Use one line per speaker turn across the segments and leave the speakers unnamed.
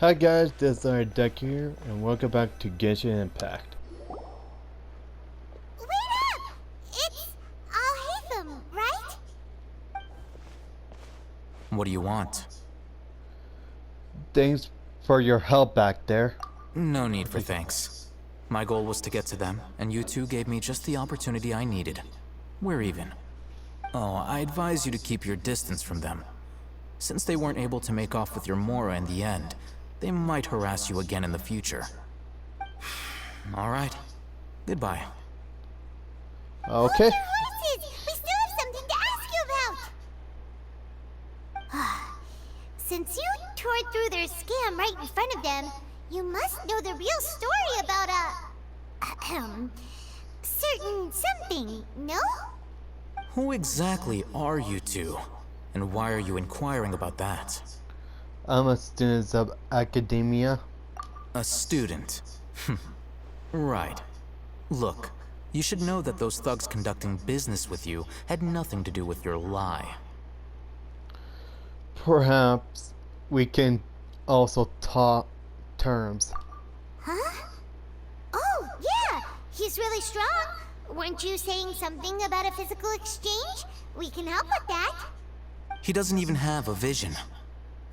Hi guys, this is Legendarydekker here, and welcome back to Genshin Impact.
Wait up! It's Alhaitham, right?
What do you want?
Thanks for your help back there.
No need for thanks. My goal was to get to them, and you two gave me just the opportunity I needed. We're even. Oh, I advise you to keep your distance from them. Since they weren't able to make off with your Mora in the end, they might harass you again in the future. Alright. Goodbye.
Okay.
Hold your horses! We still have something to ask you about! Since you tore through their scam right in front of them, you must know the real story about certain something, no?
Who exactly are you two? And why are you inquiring about that?
I'm a student of academia.
A student. Right. Look, you should know that those thugs conducting business with you had nothing to do with your lie.
Perhaps we can also talk terms.
Huh? Oh, yeah! He's really strong! Weren't you saying something about a physical exchange? We can help with that.
He doesn't even have a vision.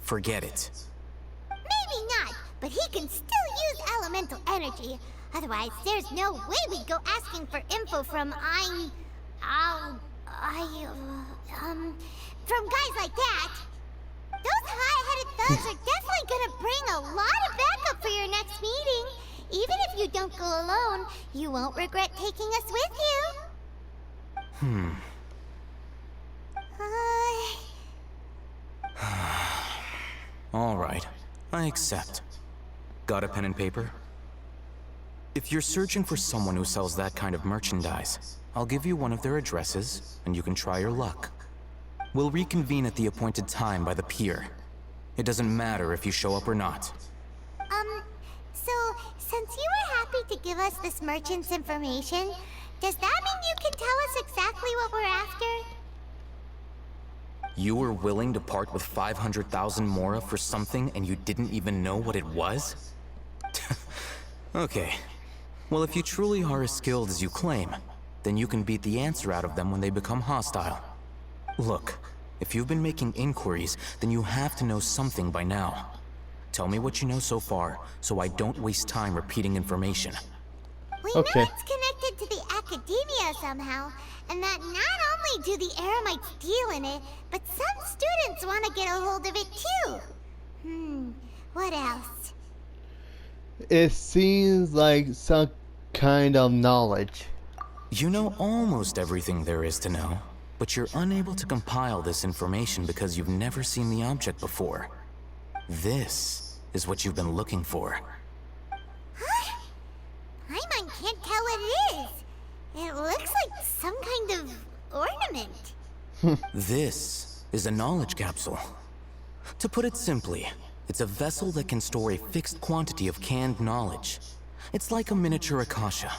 Forget it.
Maybe not, but he can still use elemental energy. Otherwise, there's no way we'd go asking for info from from guys like that. Those high-headed thugs are definitely gonna bring a lot of backup for your next meeting. Even if you don't go alone, you won't regret taking us with you.
Alright, I accept. Got a pen and paper? If you're searching for someone who sells that kind of merchandise, I'll give you one of their addresses, and you can try your luck. We'll reconvene at the appointed time by the pier. It doesn't matter if you show up or not.
So, since you were happy to give us this merchant's information, does that mean you can tell us exactly what we're after?
You were willing to part with 500,000 Mora for something and you didn't even know what it was? Okay. Well, if you truly are as skilled as you claim, then you can beat the answer out of them when they become hostile. Look, if you've been making inquiries, then you have to know something by now. Tell me what you know so far, so I don't waste time repeating information.
We know it's connected to the academia somehow, and that not only do the Eremites deal in it, but some students want to get a hold of it too. What else?
It seems like some kind of knowledge.
You know almost everything there is to know, but you're unable to compile this information because you've never seen the object before. This is what you've been looking for.
Huh? Paimon can't tell what it is. It looks like some kind of ornament.
This is a knowledge capsule. To put it simply, it's a vessel that can store a fixed quantity of canned knowledge. It's like a miniature Akasha.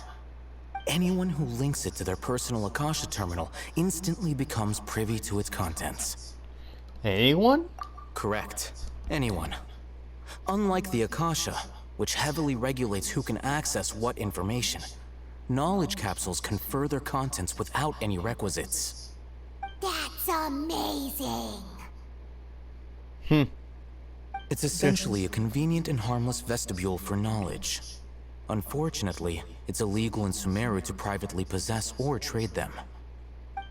Anyone who links it to their personal Akasha terminal instantly becomes privy to its contents.
Anyone?
Correct. Anyone. Unlike the Akasha, which heavily regulates who can access what information, knowledge capsules confer their contents without any requisites.
That's amazing.
It's essentially a convenient and harmless vestibule for knowledge. Unfortunately, it's illegal in Sumeru to privately possess or trade them.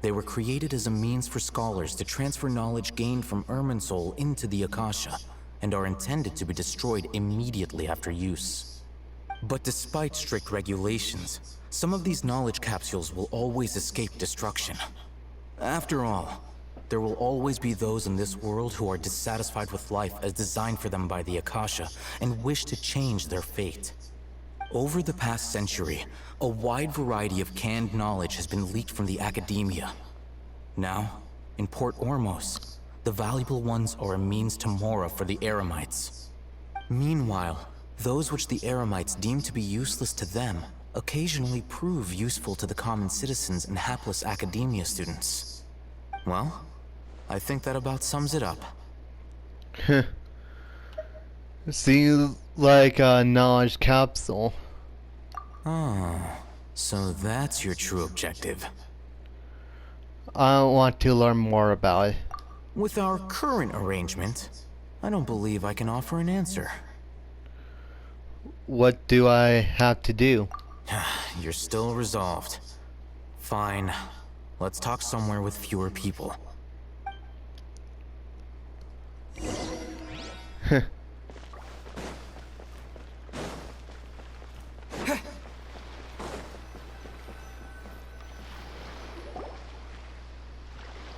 They were created as a means for scholars to transfer knowledge gained from Irminsul into the Akasha, and are intended to be destroyed immediately after use. But despite strict regulations, some of these knowledge capsules will always escape destruction. After all, there will always be those in this world who are dissatisfied with life as designed for them by the Akasha and wish to change their fate. Over the past century, a wide variety of canned knowledge has been leaked from the academia. Now, in Port Ormos, the valuable ones are a means to Mora for the Eremites. Meanwhile, those which the Eremites deem to be useless to them occasionally prove useful to the common citizens and hapless academia students. Well, I think that about sums it up.
Seems like a knowledge capsule.
Oh, so that's your true objective.
I want to learn more about it.
With our current arrangement, I don't believe I can offer an answer.
What do I have to do?
You're still resolved. Fine. Let's talk somewhere with fewer people.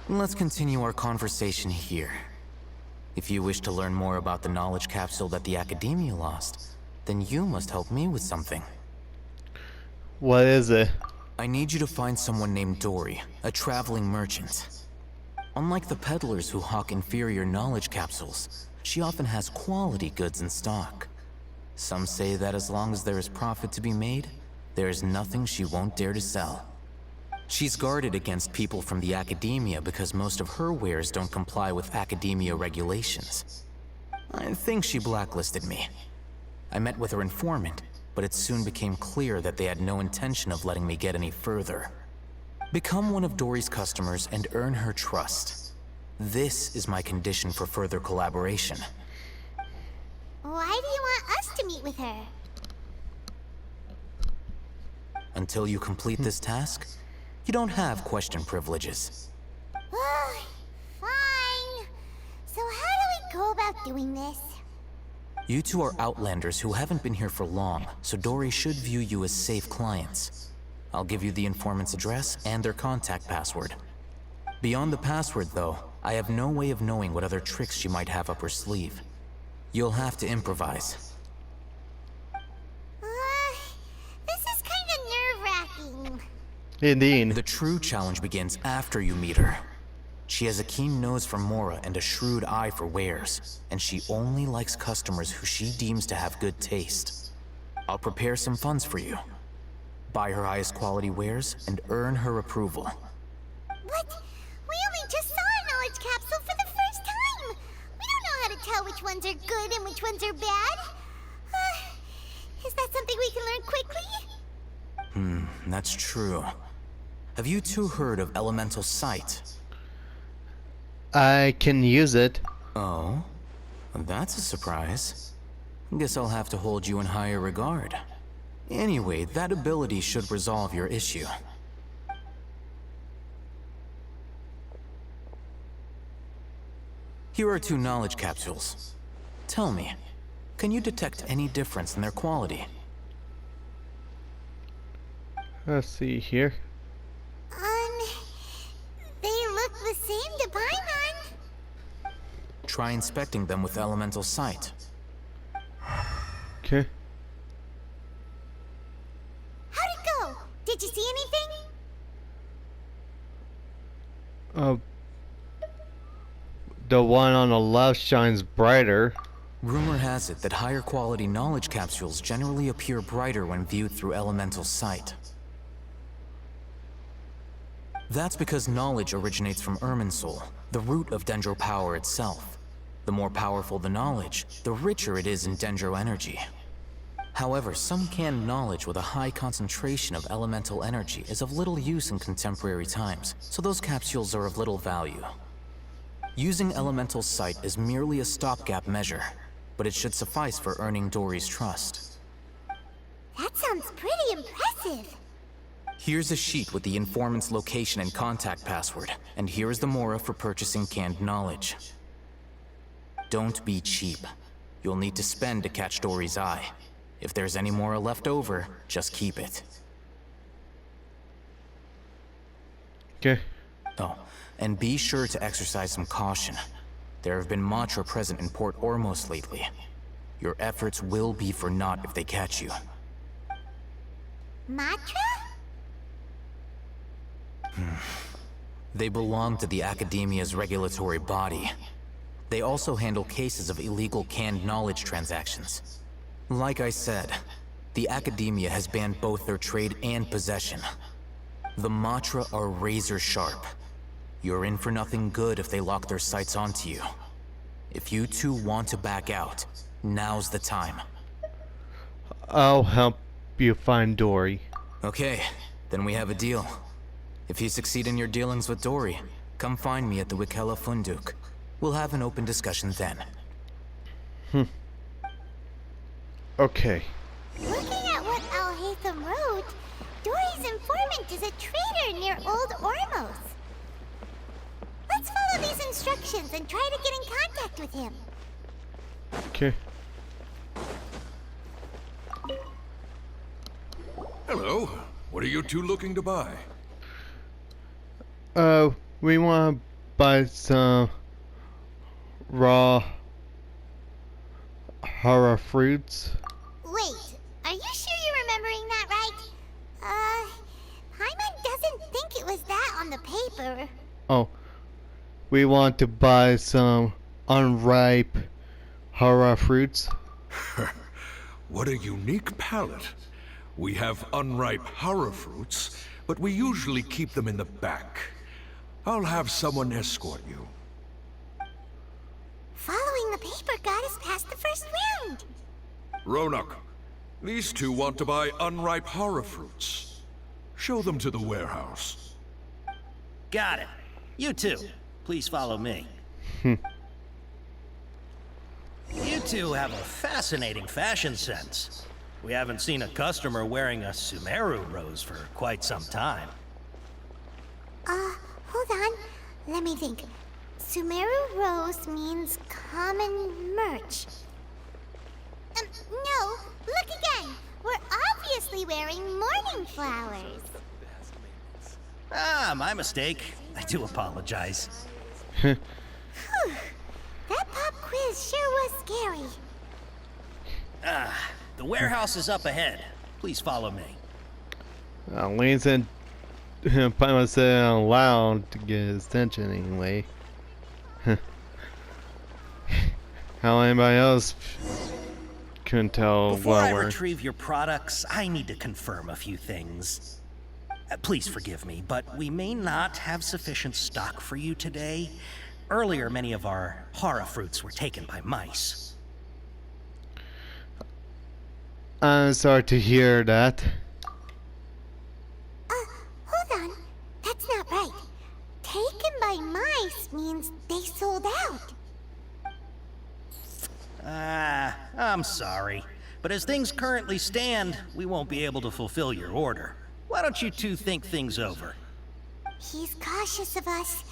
Let's continue our conversation here. If you wish to learn more about the knowledge capsule that the Academia lost, then you must help me with something.
What is it?
I need you to find someone named Dory, a traveling merchant. Unlike the peddlers who hawk inferior knowledge capsules, she often has quality goods in stock. Some say that as long as there is profit to be made, there is nothing she won't dare to sell. She's guarded against people from the Academia because most of her wares don't comply with Academia regulations. I think she blacklisted me. I met with her informant, but it soon became clear that they had no intention of letting me get any further. Become one of Dory's customers and earn her trust. This is my condition for further collaboration.
Why do you want us to meet with her?
Until you complete this task, you don't have question privileges.
Fine. So how do we go about doing this?
You two are outlanders who haven't been here for long, so Dory should view you as safe clients. I'll give you the informant's address and their contact password. Beyond the password, though, I have no way of knowing what other tricks she might have up her sleeve. You'll have to improvise.
This is kind of nerve-wracking.
Indeed.
The true challenge begins after you meet her. She has a keen nose for Mora and a shrewd eye for wares, and she only likes customers who she deems to have good taste. I'll prepare some funds for you. Buy her highest quality wares and earn her approval.
What? We only just saw a knowledge capsule for the first time. We don't know how to tell which ones are good and which ones are bad. Is that something we can learn quickly?
That's true. Have you two heard of elemental sight?
I can use it.
Oh? That's a surprise. Guess I'll have to hold you in higher regard. Anyway, that ability should resolve your issue. Here are 2 knowledge capsules. Tell me, can you detect any difference in their quality?
Let's see here.
They look the same to Paimon.
Try inspecting them with elemental sight.
Okay.
How'd it go? Did you see anything?
The one on the left shines brighter.
Rumor has it that higher quality knowledge capsules generally appear brighter when viewed through elemental sight. That's because knowledge originates from Irminsul, the root of Dendro power itself. The more powerful the knowledge, the richer it is in Dendro energy. However, some canned knowledge with a high concentration of elemental energy is of little use in contemporary times, so those capsules are of little value. Using elemental sight is merely a stopgap measure, but it should suffice for earning Dory's trust.
That sounds pretty impressive.
Here's a sheet with the informant's location and contact password, and here is the Mora for purchasing canned knowledge. Don't be cheap. You'll need to spend to catch Dory's eye. If there's any Mora left over, just keep it.
Okay.
Oh, and be sure to exercise some caution. There have been Matra present in Port Ormos lately. Your efforts will be for naught if they catch you.
Matra?
They belong to the Academia's regulatory body. They also handle cases of illegal canned knowledge transactions. Like I said, the Academia has banned both their trade and possession. The Matra are razor sharp. You're in for nothing good if they lock their sights onto you. If you two want to back out, Now's the time.
I'll help you find Dory.
Okay, then we have a deal. If you succeed in your dealings with Dory, come find me at the Wikella Funduk. We'll have an open discussion then.
Okay.
Looking at what Al-Haytham wrote, Dory's informant is a traitor near Old Ormos. Let's follow these instructions and try to get in contact with him.
Okay.
Hello. What are you two looking to buy?
We want to buy some raw hara fruits.
Wait, are you sure you're remembering that right? Hyman doesn't think it was that on the paper.
Oh, we want to buy some unripe hara fruits.
What a unique palate. We have unripe hara fruits, but we usually keep them in the back. I'll have someone escort you.
Following the paper got us past the first round.
Ronak, these two want to buy unripe hara fruits. Show them to the warehouse.
Got it. You two, please follow me. You two have a fascinating fashion sense. We haven't seen a customer wearing a Sumeru rose for quite some time.
Hold on. Let me think. Sumeru Rose means common merch. No, look again. We're obviously wearing morning flowers.
Ah, my mistake. I do apologize.
Whew. That pop quiz sure was scary.
The warehouse is up ahead. Please follow me.
Lane said, probably said it out loud to get his attention anyway. How anybody else couldn't tell
Before
what
I
we're...
retrieve your products, I need to confirm a few things. Please forgive me, but we may not have sufficient stock for you today. Earlier, many of our hara fruits were taken by mice.
I'm sorry to hear that.
Hold on. That's not right. Taken by mice means they sold out.
I'm sorry. But as things currently stand, we won't be able to fulfill your order. Why don't you two think things over?
He's cautious of us.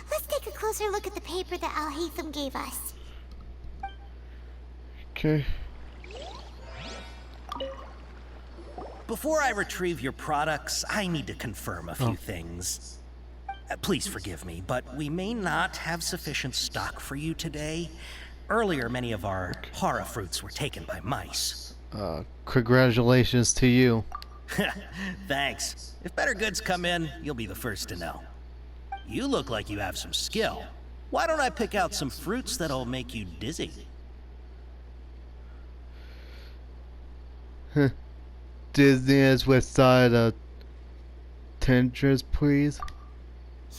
Let's take a closer look at the paper that Al-Haytham gave us.
Okay.
Before I retrieve your products, I need to confirm a few things. Please forgive me, but we may not have sufficient stock for you today. Earlier, many of our hara fruits were taken by mice.
Congratulations to you.
Thanks. If better goods come in, you'll be the first to know. You look like you have some skill. Why don't I pick out some fruits that'll make you dizzy?
Disney's which side of Tetris, please?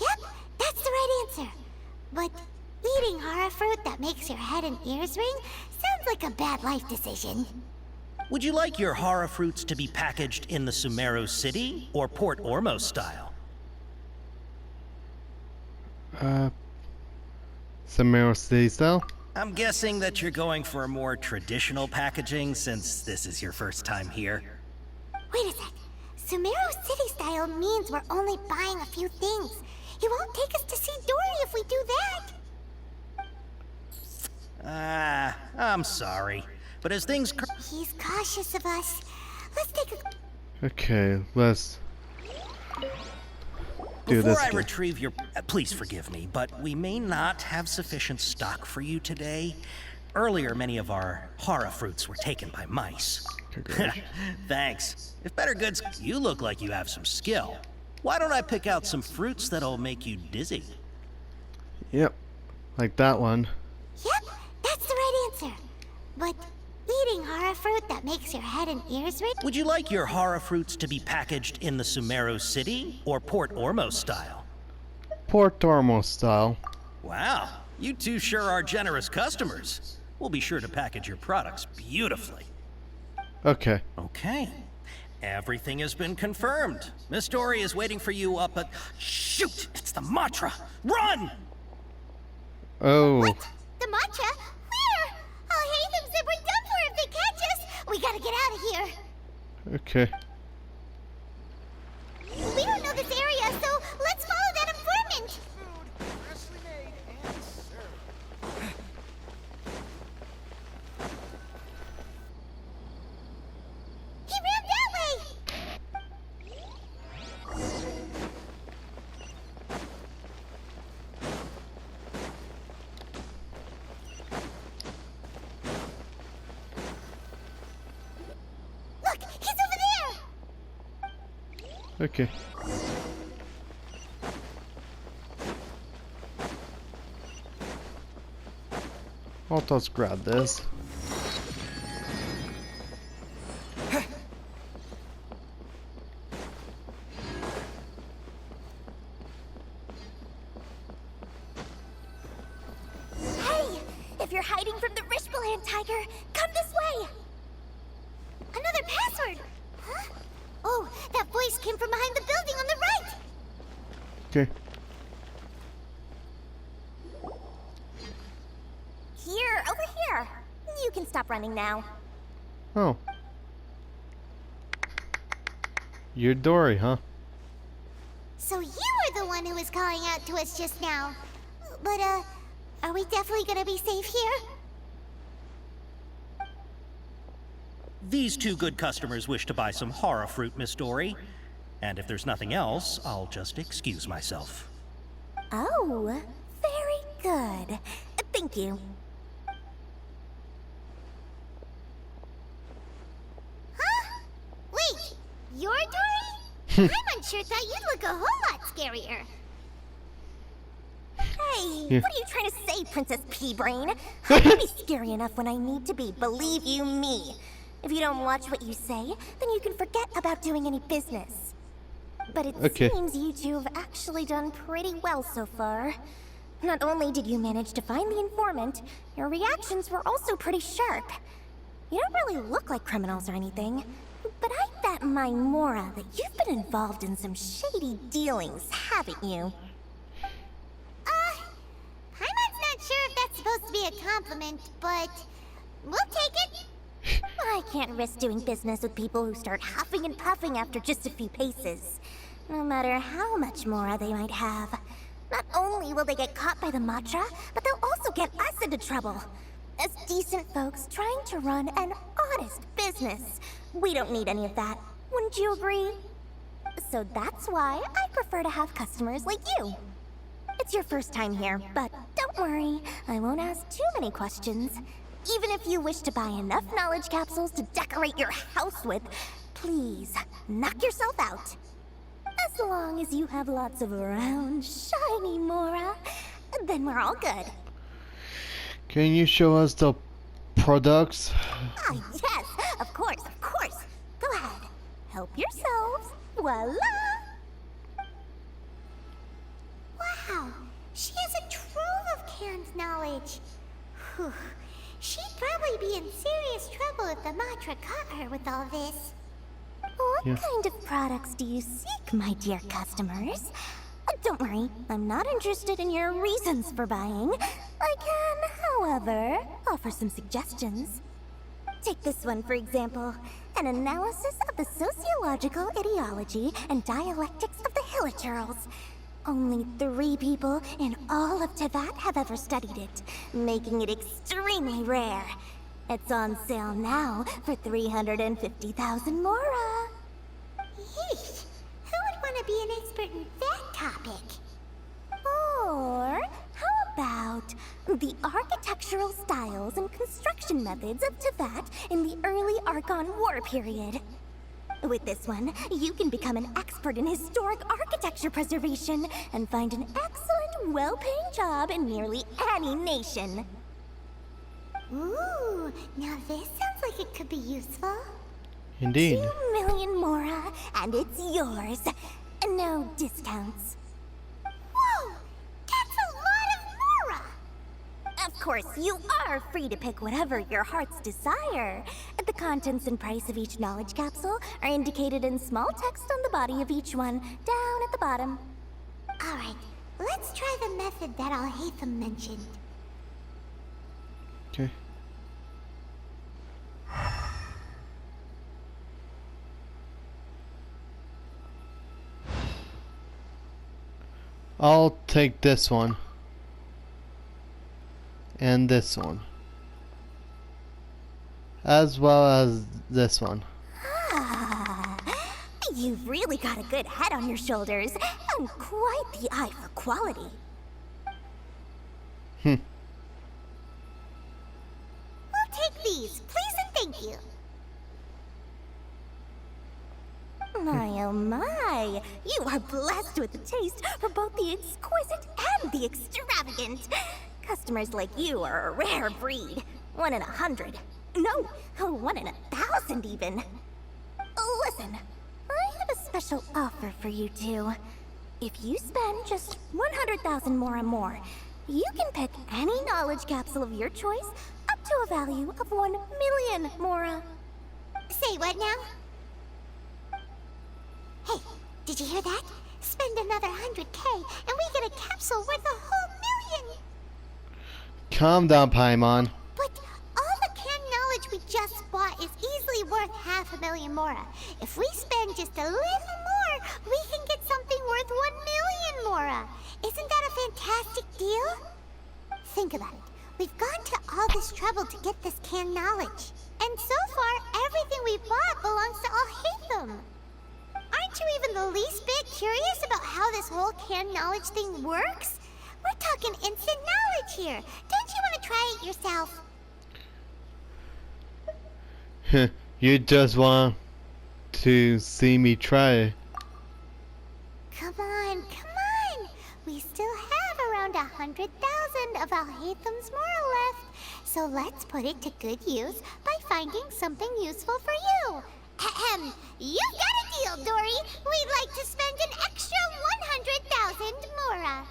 Yep, that's the right answer. But eating hara fruit that makes your head and ears ring sounds like a bad life decision.
Would you like your hara fruits to be packaged in the Sumeru City or Port Ormos style?
Samara City style?
I'm guessing that you're going for a more traditional packaging since this is your first time here.
Wait a sec. Sumeru City style means we're only buying a few things. He won't take us to see Dory if we do that.
I'm sorry. But as things
He's cautious of us. Let's take a...
Okay, let's do
Before
this
I
again.
retrieve your... please forgive me, but we may not have sufficient stock for you today. Earlier, many of our hara fruits were taken by mice. Thanks. If better goods... You look like you have some skill. Why don't I pick out some fruits that'll make you dizzy?
Yep, like that one.
Yep, that's the right answer. But eating hara fruit that makes your head and ears ring...
Would you like your hara fruits to be packaged in the Sumeru City or Port Ormos style?
Port Ormos style.
Wow, you two sure are generous customers. We'll be sure to package your products beautifully.
Okay.
Okay. Everything has been confirmed. Miss Dory is waiting for you up at... Shoot! It's the Matra! Run!
Oh.
What? The matcha? Where? Oh, Hatham said we're done for if they catch us. We gotta get out of here.
Okay.
We don't know this area, so let's follow that informant. He ran that way. Look, he's over there.
Okay. I'll just grab this.
Hey, if you're hiding from the Rishbaland tiger, come this way. Another password. Huh? Oh, that voice came from behind the building on the right.
Okay.
Here, over here. You can stop running now.
Oh. You're Dory, huh?
So you were the one who was calling out to us just now. But, are we definitely gonna be safe here?
These two good customers wish to buy some horror fruit, Miss Dory. And if there's nothing else, I'll just excuse myself.
Oh, very good. Thank you. Huh? Wait, you're Dory? I'm unsure thought you'd look a whole lot scarier. Hey,
Yeah.
what are you trying to say, Princess Pea-Brain? I can be scary enough when I need to be, believe you me. If you don't watch what you say, then you can forget about doing any business. But it
Okay.
seems you two have actually done pretty well so far. Not only did you manage to find the informant, your reactions were also pretty sharp. You don't really look like criminals or anything, but I bet my Mora that you've been involved in some shady dealings, haven't you? Paimon's not sure if that's supposed to be a compliment, but we'll take it. I can't risk doing business with people who start huffing and puffing after just a few paces. No matter how much Mora they might have. Not only will they get caught by the Matra, but they'll also get us into trouble. As decent folks trying to run an honest business, we don't need any of that. Wouldn't you agree? So that's why I prefer to have customers like you. It's your first time here, but don't worry, I won't ask too many questions. Even if you wish to buy enough knowledge capsules to decorate your house with, please, knock yourself out. As long as you have lots of round, shiny Mora, then we're all good.
Can you show us the products?
Ah, yes, of course, of course. Go ahead, help yourselves. Voila! Wow, she has a trove of canned knowledge. Whew. She'd probably be in serious trouble if the Matra caught her with all this. What
Yeah.
kind of products do you seek, my dear customers? Don't worry, I'm not interested in your reasons for buying. I can, however, offer some suggestions. Take this one, for example. An analysis of the sociological ideology and dialectics of the Hilichurls. Only 3 people in all of Teyvat have ever studied it, making it extremely rare. It's on sale now for 350,000 Mora. Yeesh, who would want to be an expert in that topic? Or how about the architectural styles and construction methods of Teyvat in the early Archon War period? With this one, you can become an expert in historic architecture preservation and find an excellent, well-paying job in nearly any nation. Ooh, now this sounds like it could be useful.
Indeed.
2 million Mora, and it's yours. No discounts. Whoa! That's a lot of Mora! Of
course, you are free to pick whatever your heart's desire. The contents and price of each knowledge capsule are indicated in small text on the body of each one, down at the bottom.
Alright, let's try the method that Alhaitham mentioned.
Okay. I'll take this one. And this one. As well as this one.
Ah, you've really got a good head on your shoulders, and quite the eye for quality.
We'll take these, please and thank you.
My oh my, you are blessed with a taste for both the exquisite and the extravagant. Customers like you are a rare breed. 1 in 100. No, 1 in 1,000 even. Listen, I have a special offer for you two. If you spend just 100,000 mora more, you can pick any knowledge capsule of your choice up to a value of 1 million mora.
Say what now? Hey, did you hear that? Spend another 100K and we get a capsule worth a whole million!
Calm down, Paimon.
But all the canned knowledge we just bought is easily worth 500,000 mora. If we spend just a little more, we can get something worth 1 million mora. Isn't that a fantastic deal? Think about it. We've gone to all this trouble to get this canned knowledge. And so far, everything we bought belongs to Alhaitham. Aren't you even the least bit curious about how this whole canned knowledge thing works? We're talking instant knowledge here. Don't you want to try it yourself?
You just want to see me try.
Come on, come on. We still have around 100,000 of Alhaitham's moral left. So let's put it to good use by finding something useful for you. Ahem. You got a deal, Dory. We'd like to spend an extra 100,000 mora.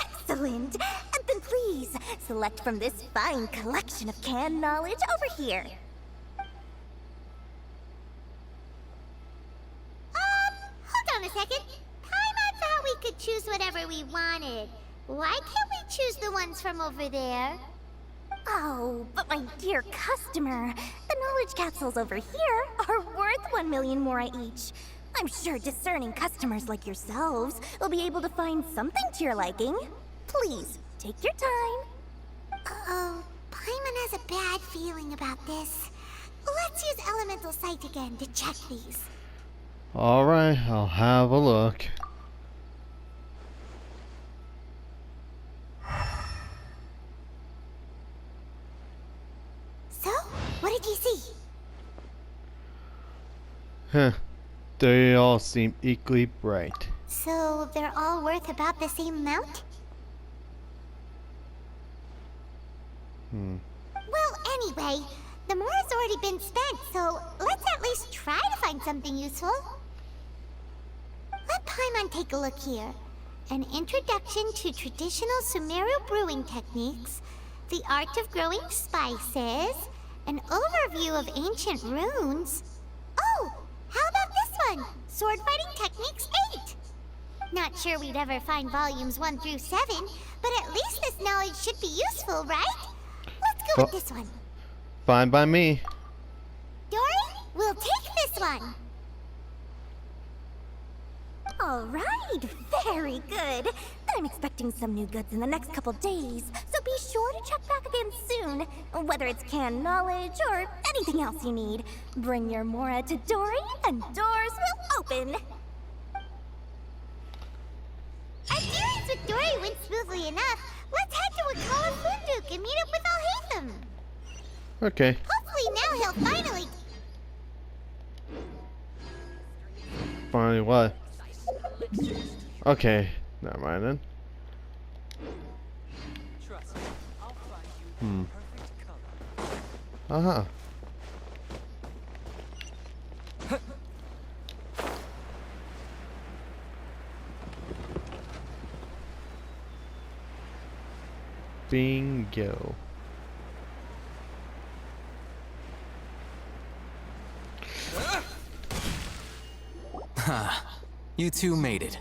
Excellent! And then please, select from this fine collection of canned knowledge over here.
Hold on a second. Paimon thought we could choose whatever we wanted. Why can't we choose the ones from over there?
Oh, but my dear customer, the knowledge capsules over here are worth 1 million mora each. I'm sure discerning customers like yourselves will be able to find something to your liking. Please, take your time.
Uh-oh, Paimon has a bad feeling about this. Let's use Elemental Sight again to check these.
Alright, I'll have a look.
So, what did you see?
Huh. They all seem equally bright.
So, they're all worth about the same amount? Well, anyway, the mora's already been spent, so let's at least try to find something useful. Let Paimon take a look here. An introduction to traditional Sumeru brewing techniques, the art of growing spices, an overview of ancient runes. Oh, how about this one? Sword fighting techniques 8. Not sure we'd ever find volumes 1 through 7, but at least this knowledge should be useful, right? Let's go with this one.
Fine by me.
Dory, we'll take this one.
All right, very good. I'm expecting some new goods in the next couple days, so be sure to check back again soon. Whether it's canned knowledge or anything else you need, bring your mora to Dory and doors will open.
Our dealings with Dory went smoothly enough. Let's head to Wakala Funduk and meet up with Alhaitham.
Okay.
Hopefully now he'll finally...
Finally what? Okay. Never mind then. Uh-huh. Bingo.
Ha! You two made it.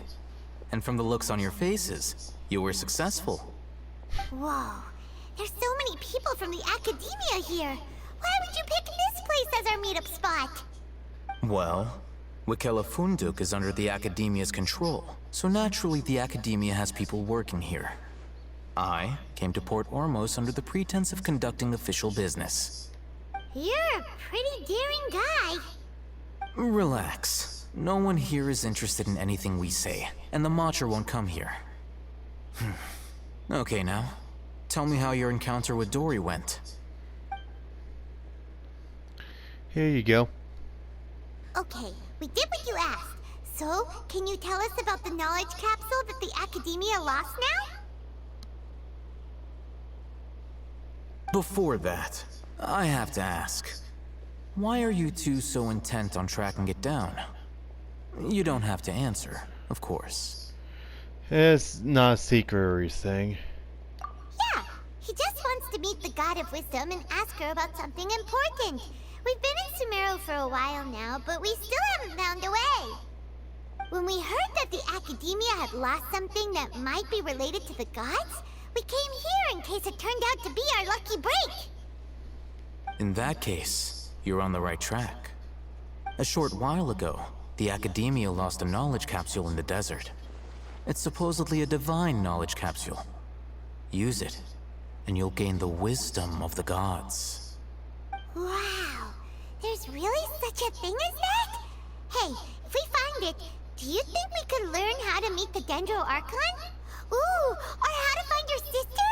And from the looks on your faces, you were successful.
Whoa, there's so many people from the academia here. Why would you pick this place as our meetup spot?
Well, Wikela Funduk is under the Academia's control, so naturally the Academia has people working here. I came to Port Ormos under the pretense of conducting official business.
You're a pretty daring guy.
Relax. No one here is interested in anything we say, and the Matcher won't come here. Okay now, tell me how your encounter with Dory went.
Here you go.
Okay, we did what you asked. So, can you tell us about the knowledge capsule that the academia lost now?
Before that, I have to ask, why are you two so intent on tracking it down? You don't have to answer, of course.
It's not a secret or anything.
Yeah, he just wants to meet the God of Wisdom and ask her about something important. We've been in Sumeru for a while now, but we still haven't found a way. When we heard that the Academia had lost something that might be related to the gods, we came here in case it turned out to be our lucky break.
In that case, you're on the right track. A short while ago, the Academia lost a knowledge capsule in the desert. It's supposedly a divine knowledge capsule. Use it, and you'll gain the wisdom of the gods.
Wow, there's really such a thing as that? Hey, if we find it, do you think we could learn how to meet the Dendro Archon? Ooh, or how to find your sister?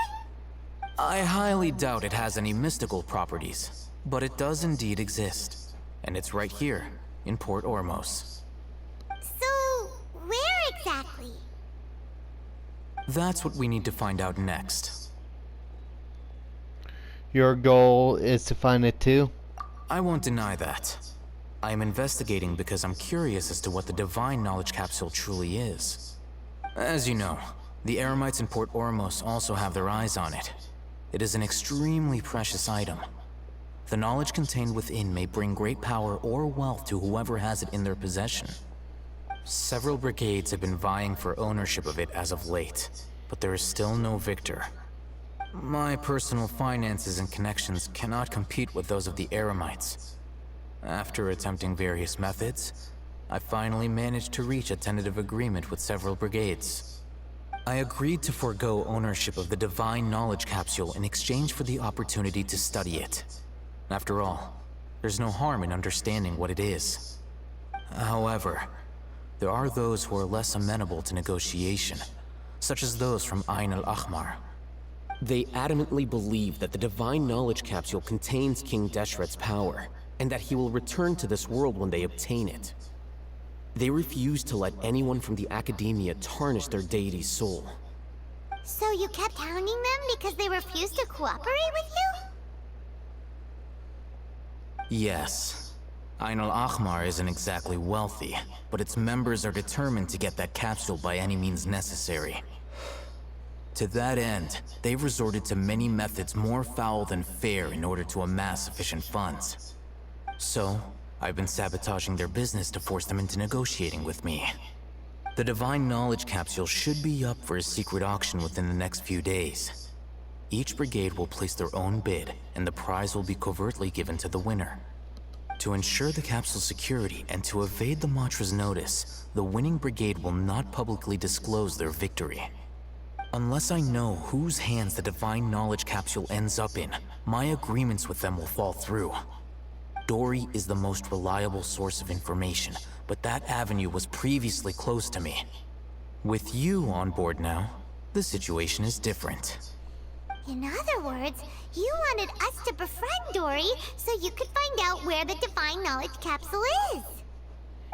I highly doubt it has any mystical properties, but it does indeed exist. And it's right here, in Port Ormos.
So, where exactly?
That's what we need to find out next.
Your goal is to find it too?
I won't deny that. I am investigating because I'm curious as to what the divine knowledge capsule truly is. As you know, the Eremites in Port Ormos also have their eyes on it. It is an extremely precious item. The knowledge contained within may bring great power or wealth to whoever has it in their possession. Several brigades have been vying for ownership of it as of late, but there is still no victor. My personal finances and connections cannot compete with those of the Eremites. After attempting various methods, I finally managed to reach a tentative agreement with several brigades. I agreed to forego ownership of the divine knowledge capsule in exchange for the opportunity to study it. After all, there's no harm in understanding what it is. However, there are those who are less amenable to negotiation, such as those from Ain al-Ahmar.
They adamantly believe that the divine knowledge capsule contains King Deshret's power, and that he will return to this world when they obtain it. They refuse to let anyone from the Academia tarnish their deity's soul.
So you kept hounding them because they refused to cooperate with you?
Yes. Ain al-Ahmar isn't exactly wealthy, but its members are determined to get that capsule by any means necessary. To that end, they've resorted to many methods more foul than fair in order to amass sufficient funds. So, I've been sabotaging their business to force them into negotiating with me. The divine knowledge capsule should be up for a secret auction within the next few days. Each brigade will place their own bid, and the prize will be covertly given to the winner. To ensure the capsule's security and to evade the Matra's notice, the winning brigade will not publicly disclose their victory. Unless I know whose hands the divine knowledge capsule ends up in, my agreements with them will fall through. Dory is the most reliable source of information, but that avenue was previously closed to me. With you on board now, the situation is different.
In other words, you wanted us to befriend Dory so you could find out where the divine knowledge capsule is.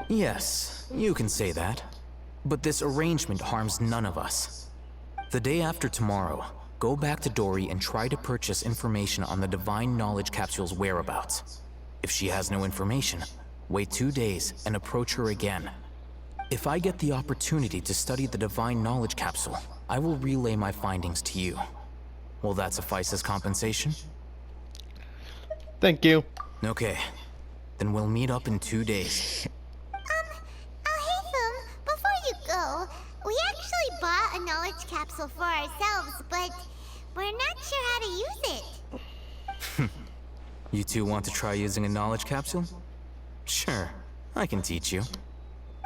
Yes, you can say that. But this arrangement harms none of us. The day after tomorrow, go back to Dory and try to purchase information on the divine knowledge capsule's whereabouts. If she has no information, wait 2 days and approach her again. If I get the opportunity to study the divine knowledge capsule, I will relay my findings to you. Will that suffice as compensation?
Thank you.
Okay. Then we'll meet up in 2 days.
Alhaitham, before you go, we actually bought a knowledge capsule for ourselves, but we're not sure how to use it.
You two want to try using a knowledge capsule? Sure, I can teach you.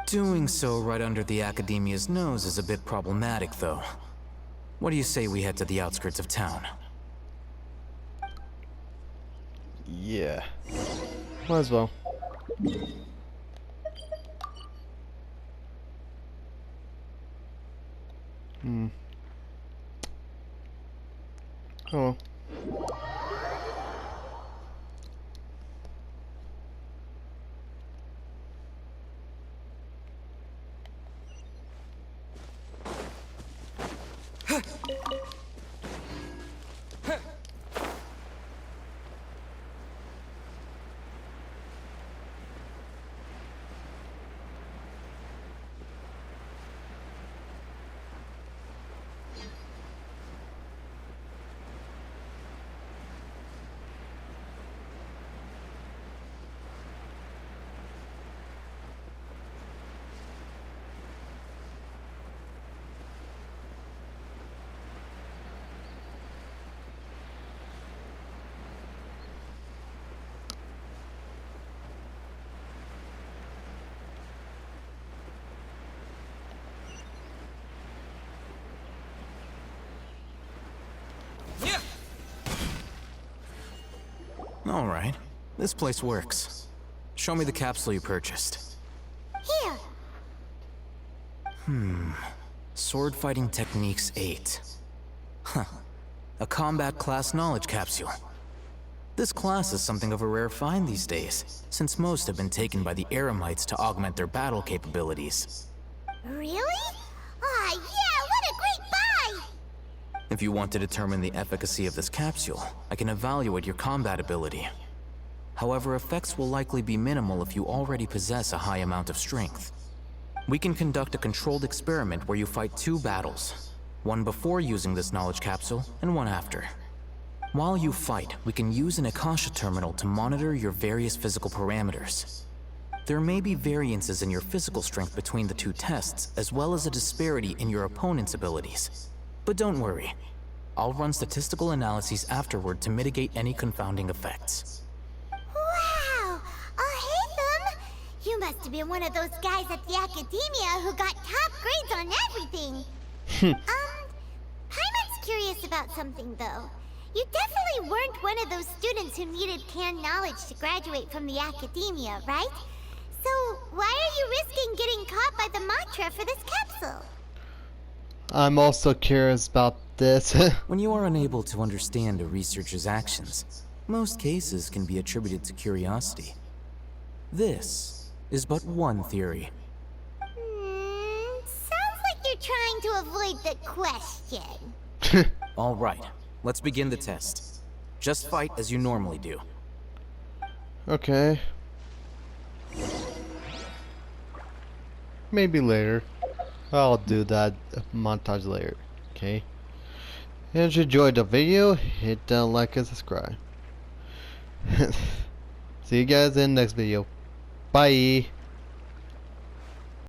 Doing so right under the Academia's nose is a bit problematic, though. What do you say we head to the outskirts of town?
Yeah. Might as well. Oh well.
Alright, this place works. Show me the capsule you purchased.
Here.
Sword Fighting Techniques 8. Huh. A combat class knowledge capsule. This class is something of a rare find these days, since most have been taken by the Eremites to augment their battle capabilities.
Really? Aw, yeah, what a great buy!
If you want to determine the efficacy of this capsule, I can evaluate your combat ability. However, effects will likely be minimal if you already possess a high amount of strength. We can conduct a controlled experiment where you fight 2 battles, one before using this knowledge capsule and one after. While you fight, we can use an Akasha terminal to monitor your various physical parameters. There may be variances in your physical strength between the 2 tests, as well as a disparity in your opponent's abilities. But don't worry, I'll run statistical analyses afterward to mitigate any confounding effects.
Wow! Alhaitham! You must have been one of those guys at the Academia who got top grades on everything. Paimon's curious about something, though. You definitely weren't one of those students who needed canned knowledge to graduate from the Academia, right? So, why are you risking getting caught by the mantra for this capsule?
I'm also curious about this.
When you are unable to understand a researcher's actions, most cases can be attributed to curiosity. This is but one theory.
Sounds like you're trying to avoid the question.
All right, let's begin the test. Just fight as you normally do.
Okay. Maybe later. I'll do that montage later. Okay. And if you enjoyed the video, hit that like and subscribe. See you guys in the next video. Bye.